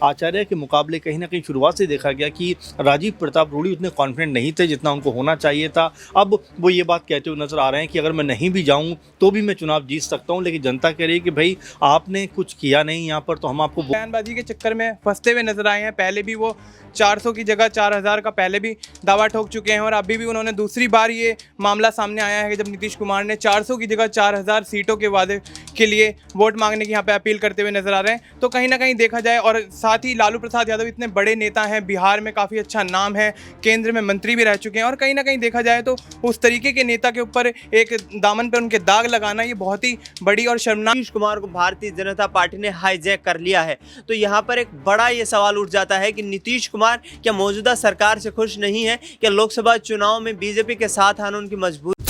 आचार्य के मुकाबले कहीं ना कहीं शुरुआत से देखा गया कि राजीव प्रताप रूडी उतने कॉन्फिडेंट नहीं थे जितना उनको होना चाहिए था। अब वो ये बात कहते हुए नजर आ रहे हैं कि अगर मैं नहीं भी जाऊं तो भी मैं चुनाव जीत सकता हूं, लेकिन जनता कह रही है कि भाई आपने कुछ किया नहीं यहाँ पर, तो हम आपको बयानबाजी के चक्कर में फंसते हुए नजर आए हैं। पहले भी वो 400 की जगह 4000 का पहले भी दावा ठोक चुके हैं और अभी भी उन्होंने दूसरी बार ये मामला सामने आया है कि जब नीतीश कुमार ने 400 की जगह 4000 सीटों के वादे के लिए वोट मांगने की यहाँ पे अपील करते हुए नजर आ रहे हैं। तो कहीं ना कहीं देखा जाए, और साथ ही लालू प्रसाद यादव इतने बड़े नेता हैं, बिहार में काफ़ी अच्छा नाम है, केंद्र में मंत्री भी रह चुके हैं, और कहीं ना कहीं देखा जाए तो उस तरीके के नेता के ऊपर एक दामन पर उनके दाग लगाना ये बहुत ही बड़ी और शर्मनाक। नीतीश कुमार को भारतीय जनता पार्टी ने हाईजैक कर लिया है, तो यहाँ पर एक बड़ा ये सवाल उठ जाता है कि नीतीश कुमार क्या मौजूदा सरकार से खुश नहीं है? क्या लोकसभा चुनाव में बीजेपी के साथ आना उनकी मजबूरी?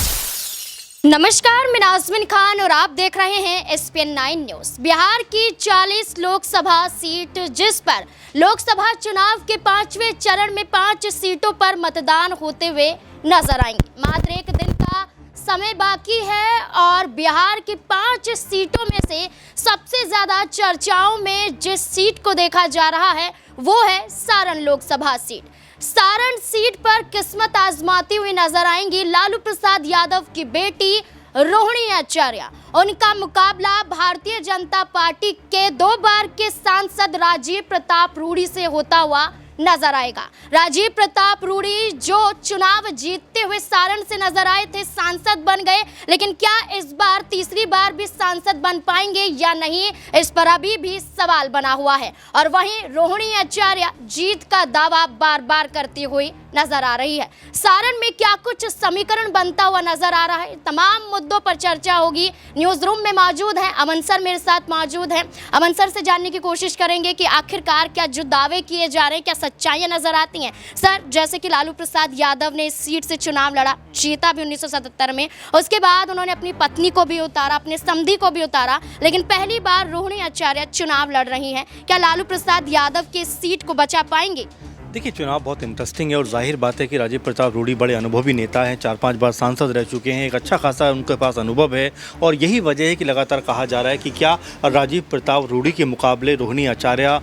नमस्कार, मैं नाज़मीन खान और आप देख रहे हैं SPN 9 न्यूज़। बिहार की 40 लोकसभा सीट, जिस पर लोकसभा चुनाव के 5वें चरण में 5 सीटों पर मतदान होते हुए नजर आएंगे। मात्र एक दिन का समय बाकी है और बिहार की 5 सीटों में से सबसे ज़्यादा चर्चाओं में जिस सीट को देखा जा रहा है वो है सारण लोकसभा सीट। सारण सीट पर किस्मत आजमाती हुई नजर आएंगी लालू प्रसाद यादव की बेटी रोहिणी आचार्य। उनका मुकाबला भारतीय जनता पार्टी के 2 बार के सांसद राजीव प्रताप रूडी से होता हुआ नजर आएगा। राजीव प्रताप रूडी जो चुनाव जीतते हुए सारण से नजर आए थे, सांसद बन गए, लेकिन क्या इस बार तीसरी बार भी सांसद बन पाएंगे या नहीं, इस पर अभी भी सवाल बना हुआ है। और वहीं रोहिणी आचार्य जीत का दावा बार बार करती हुई नजर आ रही है। सारण में क्या कुछ समीकरण बनता हुआ नजर आ रहा है, तमाम मुद्दों पर चर्चा होगी। न्यूज रूम में मौजूद हैं अमन सर, मेरे साथ मौजूद हैं। अमन सर से जानने की कोशिश करेंगे कि आखिरकार क्या जो दावे किए जा रहे हैं क्या सच्चाइयां नजर आती हैं। सर, जैसे कि लालू प्रसाद यादव ने इस सीट से चुनाव लड़ा, जीता भी 1977 में, उसके बाद उन्होंने अपनी पत्नी को भी उतारा, अपने समधी को भी उतारा, लेकिन पहली बार रोहिणी आचार्य चुनाव लड़ रही हैं। क्या लालू प्रसाद यादव की सीट को बचा पाएंगे? देखिए, चुनाव बहुत इंटरेस्टिंग है और जाहिर बात है कि राजीव प्रताप रूडी बड़े अनुभवी नेता हैं, 4-5 बार सांसद रह चुके हैं, एक अच्छा खासा उनके पास अनुभव है और यही वजह है कि लगातार कहा जा रहा है कि क्या राजीव प्रताप रूडी के मुकाबले रोहिणी आचार्य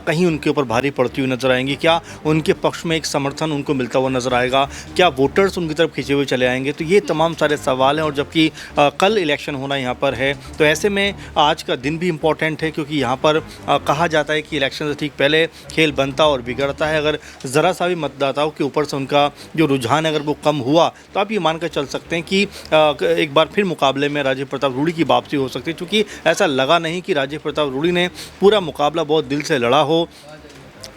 कहीं उनके ऊपर भारी पड़ती हुई नजर आएंगी, क्या उनके पक्ष में एक समर्थन उनको मिलता हुआ नजर आएगा, क्या वोटर्स उनकी तरफ खींचे हुए चले आएंगे। तो ये तमाम सारे सवाल हैं और जबकि कल इलेक्शन होना यहाँ पर है, तो ऐसे में आज का दिन भी इम्पोर्टेंट है क्योंकि यहाँ पर कहा जाता है कि इलेक्शन से ठीक पहले खेल बनता और बिगड़ता है। अगर ज़रा सा भी मतदाताओं के ऊपर से उनका जो रुझान है अगर वो कम हुआ तो आप ये मानकर चल सकते हैं कि एक बार फिर मुकाबले में राजीव प्रताप रूडी की वापसी हो सकती है, क्योंकि ऐसा लगा नहीं कि राजीव प्रताप रूडी ने पूरा मुकाबला बहुत दिल से लड़ा हो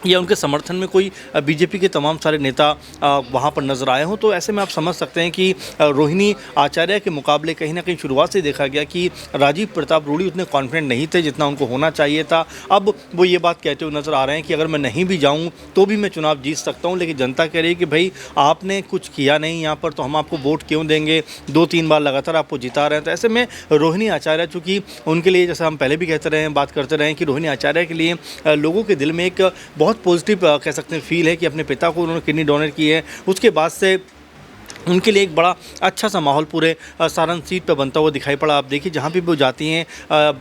या उनके समर्थन में कोई बीजेपी के तमाम सारे नेता वहाँ पर नजर आए हों। तो ऐसे में आप समझ सकते हैं कि रोहिणी आचार्य के मुकाबले कहीं ना कहीं शुरुआत से देखा गया कि राजीव प्रताप रूडी उतने कॉन्फिडेंट नहीं थे जितना उनको होना चाहिए था। अब वो ये बात कहते हुए नजर आ रहे हैं कि अगर मैं नहीं भी जाऊँ तो भी मैं चुनाव जीत सकता हूँ, लेकिन जनता कह रही है कि भाई आपने कुछ किया नहीं यहाँ पर, तो हम आपको वोट क्यों देंगे, 2-3 बार लगातार आपको जिता रहे हैं। तो ऐसे में रोहिणी आचार्य, चूँकि उनके लिए, जैसे हम पहले भी कहते रहे हैं, बात करते रहे कि रोहिणी आचार्य के लिए लोगों के दिल में एक बहुत पॉजिटिव कह सकते हैं फील है कि अपने पिता को उन्होंने किडनी डोनेट की है, उसके बाद से उनके लिए एक बड़ा अच्छा सा माहौल पूरे सारण सीट पर बनता हुआ दिखाई पड़ा। आप देखिए, जहाँ भी वो जाती हैं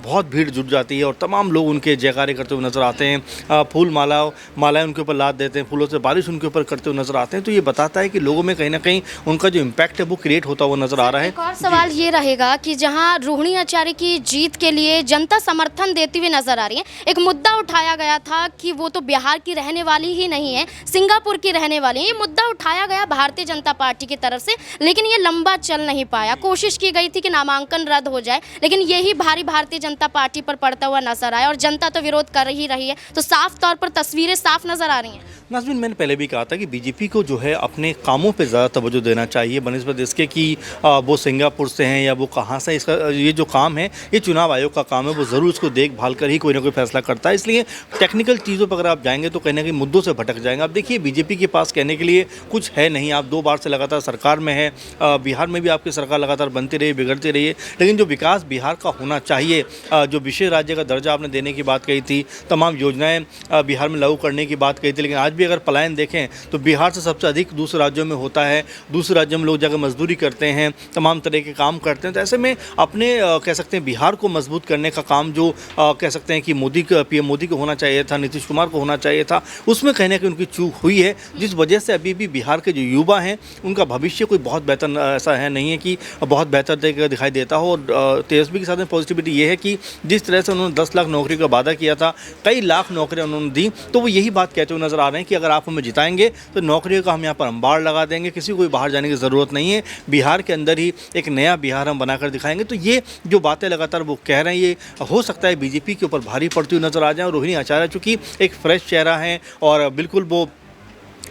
बहुत भीड़ जुट जाती है और तमाम लोग उनके जयकारे करते हुए नज़र आते हैं, फूल मालाएं उनके ऊपर लाद देते हैं, फूलों से बारिश उनके ऊपर करते हुए नज़र आते हैं। तो ये बताता है कि लोगों में कहीं ना कहीं उनका जो इम्पैक्ट है वो क्रिएट होता हुआ नज़र आ रहा है। एक और सवाल ये रहेगा कि जहाँ रोहिणी आचार्य की जीत के लिए जनता समर्थन देती हुई नजर आ रही है, एक मुद्दा उठाया गया था कि वो तो बिहार की रहने वाली ही नहीं है, सिंगापुर की रहने वाली है। ये मुद्दा उठाया गया भारतीय जनता पार्टी की तरफ से, लेकिन ये लंबा चल नहीं पाया। कोशिश की गई थी कि नामांकन रद्द हो जाए, लेकिन यही भारी भारतीय जनता पार्टी पर पड़ता हुआ नजर आया और जनता तो विरोध कर ही रही है। तो साफ तौर पर तस्वीरें साफ नजर आ रही हैं। नाज़मीन, मैंने पहले भी कहा था कि बीजेपी को जो है अपने कामों पे ज़्यादा तवज्जो देना चाहिए बनिस्बत इसके कि वो सिंगापुर से हैं या वो कहाँ से। इसका ये जो काम है ये चुनाव आयोग का काम है, वो ज़रूर इसको देखभाल कर ही कोई ना कोई फैसला करता है। इसलिए टेक्निकल चीज़ों पर अगर आप जाएंगे तो कहीं ना कहीं मुद्दों से भटक जाएंगे। आप देखिए, बीजेपी के पास कहने के लिए कुछ है नहीं। आप 2 बार से लगातार सरकार सरकार में है, बिहार में भी आपकी सरकार लगातार बनती रही, बिगड़ती रही है, लेकिन जो विकास बिहार का होना चाहिए, जो विशेष राज्य का दर्जा आपने देने की बात कही थी, तमाम योजनाएं बिहार में लागू करने की बात कही थी, लेकिन आज भी अगर पलायन देखें तो बिहार से सबसे अधिक दूसरे राज्यों में होता है। दूसरे राज्यों में लोग जाकर मजदूरी करते हैं, तमाम तरह के काम करते हैं। तो ऐसे में अपने कह सकते हैं बिहार को मजबूत करने का काम जो कह सकते हैं कि पीएम मोदी को होना चाहिए था, नीतीश कुमार को होना चाहिए था, उसमें कहीं ना कहीं उनकी चूक हुई है, जिस वजह से अभी भी बिहार के जो युवा हैं उनका भविष्य कोई बहुत बेहतर ऐसा है नहीं है कि बहुत बेहतर दिखाई देता हो। और तेजस्वी के साथ में पॉजिटिविटी ये है कि जिस तरह से उन्होंने 10 लाख नौकरी का वादा किया था, कई लाख नौकरियां उन्होंने दी, तो वो यही बात कहते हुए नजर आ रहे हैं कि अगर आप हमें जिताएंगे तो नौकरियों का हम यहाँ पर अंबार लगा देंगे, किसी को बाहर जाने की ज़रूरत नहीं है, बिहार के अंदर ही एक नया बिहार हम बनाकर दिखाएंगे। तो ये जो बातें लगातार वो कह रहे हैं, ये हो सकता है बीजेपी के ऊपर भारी पड़ती हुई नजर आ जाए। और रोहिणी आचार्य चूँकि एक फ्रेश चेहरा है और बिल्कुल वो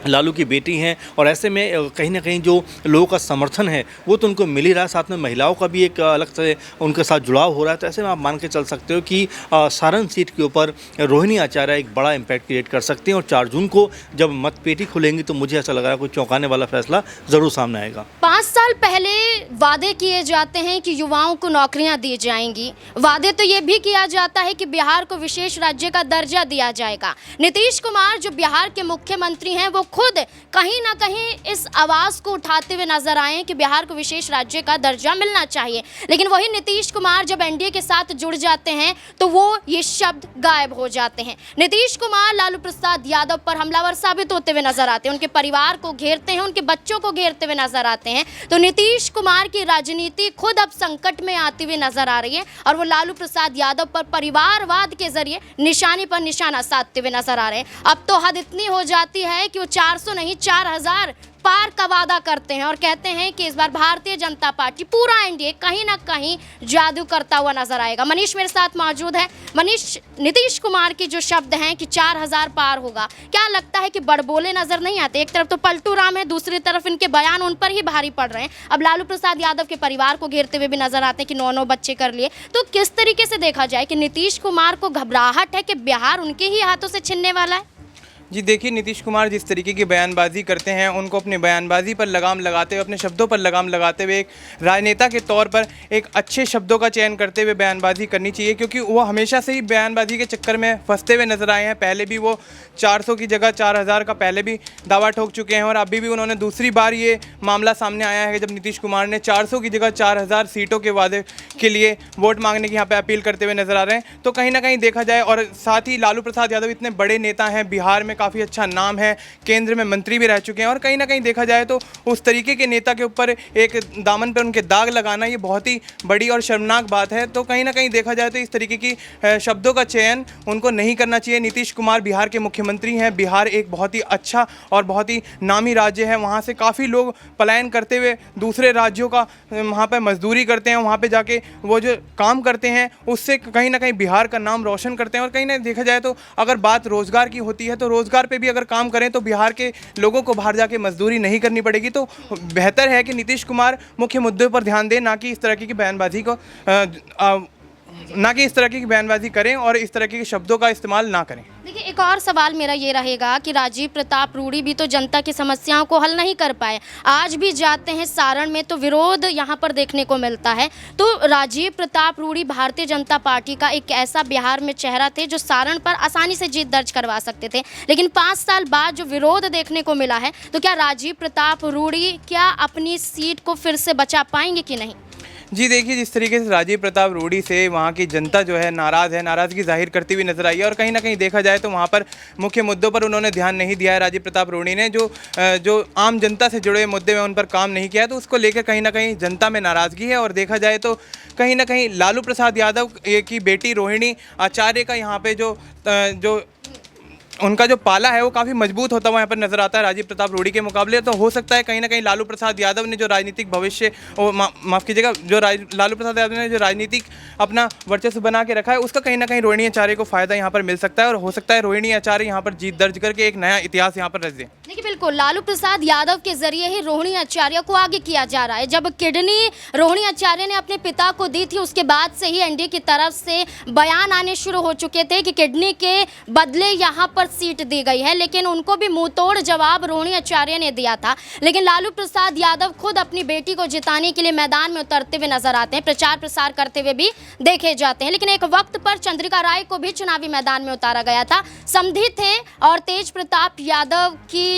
लालू की बेटी हैं, और ऐसे में कहीं ना कहीं जो लोगों का समर्थन है वो तो उनको मिल ही रहा है, साथ में महिलाओं का भी एक अलग से उनके साथ जुड़ाव हो रहा है। तो ऐसे में आप मान के चल सकते हो कि सारण सीट के ऊपर रोहिणी आचार्य एक बड़ा इम्पैक्ट क्रिएट कर सकते हैं। और 4 जून को जब मतपेटी खुलेंगी तो मुझे ऐसा लग रहा है कोई चौंकाने वाला फैसला ज़रूर सामने आएगा। 5 साल पहले वादे किए जाते हैं कि युवाओं को नौकरियां दी जाएंगी। वादे तो ये भी किया जाता है कि बिहार को विशेष राज्य का दर्जा दिया जाएगा। नीतीश कुमार जो बिहार के मुख्यमंत्री हैं वो खुद कहीं ना कहीं इस आवाज को उठाते हुए नजर आए कि बिहार को विशेष राज्य का दर्जा मिलना चाहिए। लेकिन वही नीतीश कुमार जब एनडीए के साथ जुड़ जाते हैं तो वो ये शब्द गायब हो जाते हैं। नीतीश कुमार लालू प्रसाद यादव पर हमलावर साबित होते हुए नजर आते हैं, उनके परिवार को घेरते हैं, उनके बच्चों को घेरते हुए नजर आते हैं। तो नीतीश कुमार की राजनीति खुद अब संकट में आती हुई नजर आ रही है और वो लालू प्रसाद यादव पर परिवारवाद के जरिए निशाने पर निशाना साधते हुए नजर आ रहे हैं। अब तो हद इतनी हो जाती है कि वो 400 नहीं 4000 पार का वादा करते हैं और कहते हैं कि इस बार भारतीय जनता पार्टी पूरा एनडीए कहीं ना कहीं जादू करता हुआ नजर आएगा। मनीष मेरे साथ मौजूद है। मनीष, नीतीश कुमार के जो शब्द हैं कि 4000 पार होगा, क्या लगता है कि बड़बोले नजर नहीं आते? एक तरफ तो पलटू राम है, दूसरी तरफ इनके बयान उन पर ही भारी पड़ रहे हैं। अब लालू प्रसाद यादव के परिवार को घेरते हुए भी नजर आते हैं कि 9 बच्चे कर लिए। तो किस तरीके से देखा जाए कि नीतीश कुमार को घबराहट है कि बिहार उनके ही हाथों से छिनने वाला है? जी देखिए, नीतीश कुमार जिस तरीके की बयानबाजी करते हैं, उनको अपनी बयानबाजी पर लगाम लगाते हुए, अपने शब्दों पर लगाम लगाते हुए एक राजनेता के तौर पर एक अच्छे शब्दों का चयन करते हुए बयानबाजी करनी चाहिए, क्योंकि वो हमेशा से ही बयानबाजी के चक्कर में फंसते हुए नजर आए हैं। पहले भी वो 400 की जगह 4000 का पहले भी दावा ठोक चुके हैं और अभी भी उन्होंने दूसरी बार ये मामला सामने आया है जब नीतीश कुमार ने 400 की जगह 4000 सीटों के वादे के लिए वोट मांगने की यहाँ पे अपील करते हुए नजर आ रहे हैं। तो कहीं ना कहीं देखा जाए, और साथ ही लालू प्रसाद यादव इतने बड़े नेता हैं, बिहार में काफ़ी अच्छा नाम है, केंद्र में मंत्री भी रह चुके हैं, और कहीं ना कहीं देखा जाए तो उस तरीके के नेता के ऊपर एक दामन पर उनके दाग लगाना ये बहुत ही बड़ी और शर्मनाक बात है। तो कहीं ना कहीं देखा जाए तो इस तरीके की शब्दों का चयन उनको नहीं करना चाहिए। नीतीश कुमार बिहार के मुख्यमंत्री हैं, बिहार एक बहुत ही अच्छा और बहुत ही नामी राज्य है, वहाँ से काफ़ी लोग पलायन करते हुए दूसरे राज्यों का वहाँ पर मजदूरी करते हैं, वहाँ पर जाके वो जो काम करते हैं उससे कहीं ना कहीं बिहार का नाम रोशन करते हैं। और कहीं ना देखा जाए तो अगर बात रोज़गार की होती है तो रोज़गार पे भी अगर काम करें तो बिहार के लोगों को बाहर जाके मजदूरी नहीं करनी पड़ेगी। तो बेहतर है कि नीतीश कुमार मुख्य मुद्दों पर ध्यान दें, ना कि इस तरह की बयानबाजी करें और इस तरह के शब्दों का इस्तेमाल ना करें। देखिए, एक और सवाल मेरा ये रहेगा कि राजीव प्रताप रूडी भी तो जनता की समस्याओं को हल नहीं कर पाए। आज भी जाते हैं सारण में तो विरोध यहाँ पर देखने को मिलता है। तो राजीव प्रताप रूडी भारतीय जनता पार्टी का एक ऐसा बिहार में चेहरा थे जो सारण पर आसानी से जीत दर्ज करवा सकते थे, लेकिन 5 साल बाद जो विरोध देखने को मिला है, तो क्या राजीव प्रताप रूडी क्या अपनी सीट को फिर से बचा पाएंगे कि नहीं? जी देखिए, जिस तरीके से राजीव प्रताप रूडी से वहाँ की जनता जो है नाराज़ है, नाराज़गी जाहिर करती हुई नजर आई है, और कहीं ना कहीं देखा जाए तो वहाँ पर मुख्य मुद्दों पर उन्होंने ध्यान नहीं दिया है। राजीव प्रताप रूडी ने जो आम जनता से जुड़े मुद्दे में उन पर काम नहीं किया है, तो उसको लेकर कहीं ना कहीं जनता में नाराज़गी है। और देखा जाए तो कहीं ना कहीं लालू प्रसाद यादव की बेटी रोहिणी आचार्य का यहाँ पे जो उनका जो पाला है वो काफ़ी मजबूत होता हुआ यहाँ पर नजर आता है राजीव प्रताप रूडी के मुकाबले। तो हो सकता है कहीं ना कहीं लालू प्रसाद यादव ने जो राजनीतिक भविष्य, माफ़ कीजिएगा, लालू प्रसाद यादव ने जो राजनीतिक अपना वर्चस्व बना के रखा है, उसका कहीं ना कहीं रोहिणी आचार्य को फ़ायदा यहाँ पर मिल सकता है, और हो सकता है रोहिणी आचार्य यहाँ पर जीत दर्ज करके एक नया इतिहास यहाँ पर रच दें। देखिए बिल्कुल लालू प्रसाद यादव के जरिए ही रोहिणी आचार्य को आगे किया जा रहा है। जब किडनी रोहिणी आचार्य ने अपने पिता को दी थी उसके बाद से ही एनडीए की तरफ से बयान आने शुरू हो चुके थे कि किडनी के बदले यहाँ पर सीट दी गई है, लेकिन उनको भी मुंहतोड़ जवाब रोहिणी आचार्य ने दिया था। लेकिन लालू प्रसाद यादव खुद अपनी बेटी को जिताने के लिए मैदान में उतरते हुए नजर आते हैं, प्रचार प्रसार करते हुए भी देखे जाते हैं। लेकिन एक वक्त पर चंद्रिका राय को भी चुनावी मैदान में उतारा गया था। समधी थे और तेज प्रताप यादव की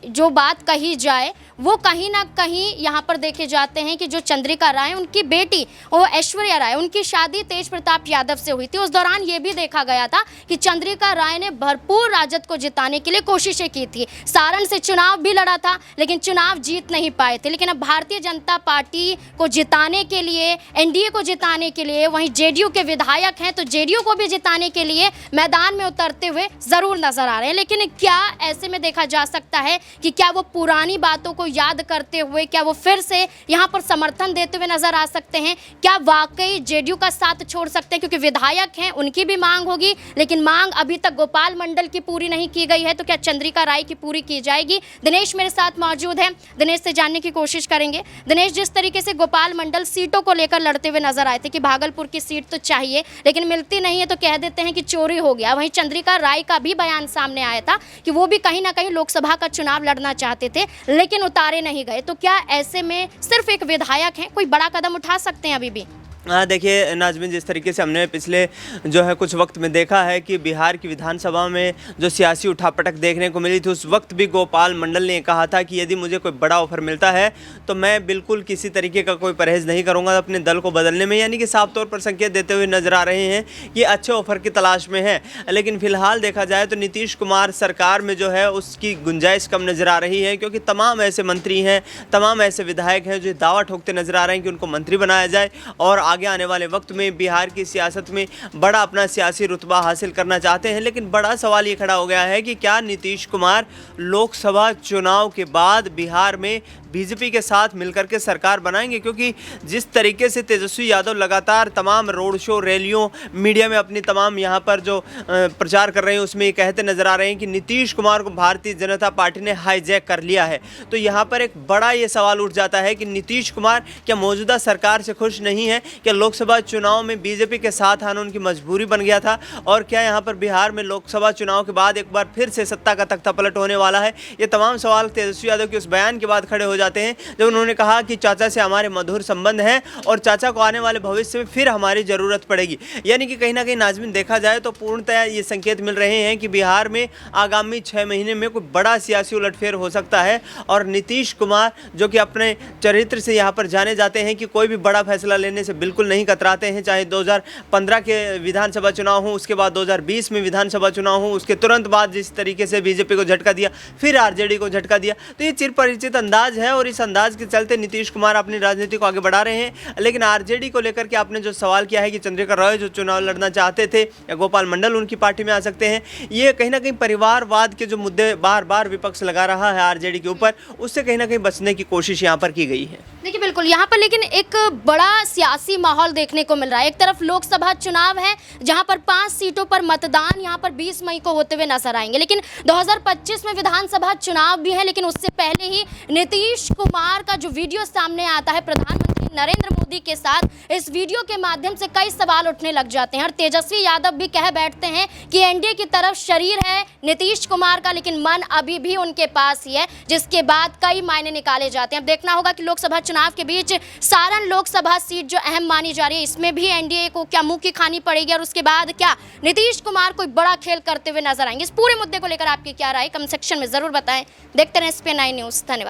जो बात कही जाए वो कहीं ना कहीं यहाँ पर देखे जाते हैं कि जो चंद्रिका राय उनकी बेटी वो ऐश्वर्या राय उनकी शादी तेज प्रताप यादव से हुई थी। उस दौरान ये भी देखा गया था कि चंद्रिका राय ने भरपूर राजद को जिताने के लिए कोशिशें की थी। सारण से चुनाव भी लड़ा था लेकिन चुनाव जीत नहीं पाए थे। लेकिन अब भारतीय जनता पार्टी को जिताने के लिए, एनडीए को जिताने के लिए, वहीं जेडीयू के विधायक हैं तो जेडीयू को भी जिताने के लिए मैदान में उतरते हुए ज़रूर नजर आ रहे हैं। लेकिन क्या ऐसे में देखा जा सकता है कि क्या वो पुरानी बातों को याद करते हुए क्या वो फिर से यहाँ पर समर्थन देते हुए नजर आ सकते हैं? क्या वाकई जेडीयू का साथ छोड़ सकते हैं? क्योंकि विधायक हैं, उनकी भी मांग होगी, लेकिन मांग अभी तक गोपाल मंडल की पूरी नहीं की गई है, तो क्या चंद्रिका राय की पूरी की जाएगी? दिनेश मेरे साथ मौजूद है, दिनेश से जानने की कोशिश करेंगे। दिनेश, जिस तरीके से गोपाल मंडल सीटों को लेकर लड़ते हुए नजर आए थे कि भागलपुर की सीट तो चाहिए लेकिन मिलती नहीं है तो कह देते हैं कि चोरी हो गया, वहीं चंद्रिका राय का भी बयान सामने आया था कि वो भी कहीं ना कहीं लोकसभा का चुनाव लड़ना चाहते थे लेकिन उतारे नहीं गए। तो क्या ऐसे में सिर्फ एक विधायक हैं, कोई बड़ा कदम उठा सकते हैं अभी भी? हाँ, देखिए नाज़मीन, जिस तरीके से हमने पिछले जो है कुछ वक्त में देखा है कि बिहार की विधानसभा में जो सियासी उठापटक देखने को मिली थी, उस वक्त भी गोपाल मंडल ने कहा था कि यदि मुझे कोई बड़ा ऑफर मिलता है तो मैं बिल्कुल किसी तरीके का कोई परहेज़ नहीं करूंगा अपने दल को बदलने में। यानी कि साफ तौर पर संकेत देते हुए नजर आ रहे हैं कि अच्छे ऑफर की तलाश में है। लेकिन फिलहाल देखा जाए तो नीतीश कुमार सरकार में जो है उसकी गुंजाइश कम नज़र आ रही है, क्योंकि तमाम ऐसे मंत्री हैं, तमाम ऐसे विधायक हैं जो दावा ठोकते नजर आ रहे हैं कि उनको मंत्री बनाया जाए और आगे आने वाले वक्त में बिहार की सियासत में बड़ा अपना सियासी रुतबा हासिल करना चाहते हैं। लेकिन बड़ा सवाल ये खड़ा हो गया है कि क्या नीतीश कुमार लोकसभा चुनाव के बाद बिहार में बीजेपी के साथ मिलकर के सरकार बनाएंगे? क्योंकि जिस तरीके से तेजस्वी यादव लगातार तमाम रोड शो, रैलियों, मीडिया में अपनी तमाम यहाँ पर जो प्रचार कर रहे हैं उसमें ये कहते नजर आ रहे हैं कि नीतीश कुमार को भारतीय जनता पार्टी ने हाईजैक कर लिया है, तो यहाँ पर एक बड़ा ये सवाल उठ जाता है कि नीतीश कुमार क्या मौजूदा सरकार से खुश नहीं है? क्या लोकसभा चुनाव में बीजेपी के साथ आना उनकी मजबूरी बन गया था? और क्या यहाँ पर बिहार में लोकसभा चुनाव के बाद एक बार फिर से सत्ता का तख्ता पलट होने वाला है? ये तमाम सवाल तेजस्वी यादव के उस बयान के बाद खड़े हो जाते हैं जब उन्होंने कहा कि चाचा से हमारे मधुर संबंध हैं और चाचा को आने वाले भविष्य में फिर हमारी ज़रूरत पड़ेगी। यानी कि कहीं ना कहीं नाज़मीन देखा जाए तो पूर्णतः ये संकेत मिल रहे हैं कि बिहार में आगामी 6 महीने में कोई बड़ा सियासी उलटफेर हो सकता है और नीतीश कुमार जो कि अपने चरित्र से यहाँ पर जाने जाते हैं कि कोई भी बड़ा फैसला लेने से बिल्कुल नहीं कतराते हैं, चाहे 2015 के विधानसभा चुनाव हो, उसके बाद 2020 में विधानसभा चुनाव हो, उसके तुरंत बाद जिस तरीके से बीजेपी को झटका दिया, फिर आरजेडी को झटका दिया, तो ये चिर परिचित अंदाज है और इस अंदाज के चलते नीतीश कुमार अपनी राजनीति को आगे बढ़ा रहे हैं। लेकिन आरजेडी को लेकर के आपने जो सवाल किया है कि चंद्रिका राय जो चुनाव लड़ना चाहते थे या गोपाल मंडल उनकी पार्टी में आ सकते हैं, ये कहीं ना कहीं परिवारवाद के जो मुद्दे बार बार विपक्ष लगा रहा है आरजेडी के ऊपर, उससे कहीं ना कहीं बचने की कोशिश यहाँ पर की गई है। देखिए बिल्कुल यहाँ पर लेकिन एक बड़ा सियासी माहौल देखने को मिल रहा है। एक तरफ लोकसभा चुनाव है जहाँ पर 5 सीटों पर मतदान यहाँ पर 20 मई को होते हुए नजर आएंगे, लेकिन 2025 में विधानसभा चुनाव भी है। लेकिन उससे पहले ही नीतीश कुमार का जो वीडियो सामने आता है प्रधानमंत्री नरेंद्र मोदी के साथ, इस वीडियो के माध्यम से कई सवाल उठने लग जाते हैं और तेजस्वी यादव भी कह बैठते हैं कि एनडीए की तरफ शरीर है नीतीश कुमार का लेकिन मन अभी भी उनके पास ही है, जिसके बाद कई मायने निकाले जाते हैं। अब देखना होगा कि लोकसभा चुनाव के बीच सारण लोकसभा सीट जो अहम मानी जा रही है, इसमें भी एनडीए को क्या मुंह की खानी पड़ेगी और उसके बाद क्या नीतीश कुमार कोई बड़ा खेल करते हुए नजर आएंगे? इस पूरे मुद्दे को लेकर आपकी क्या राय, कमेंट सेक्शन में जरूर बताएं। देखते रहें SPN9 न्यूज़। धन्यवाद।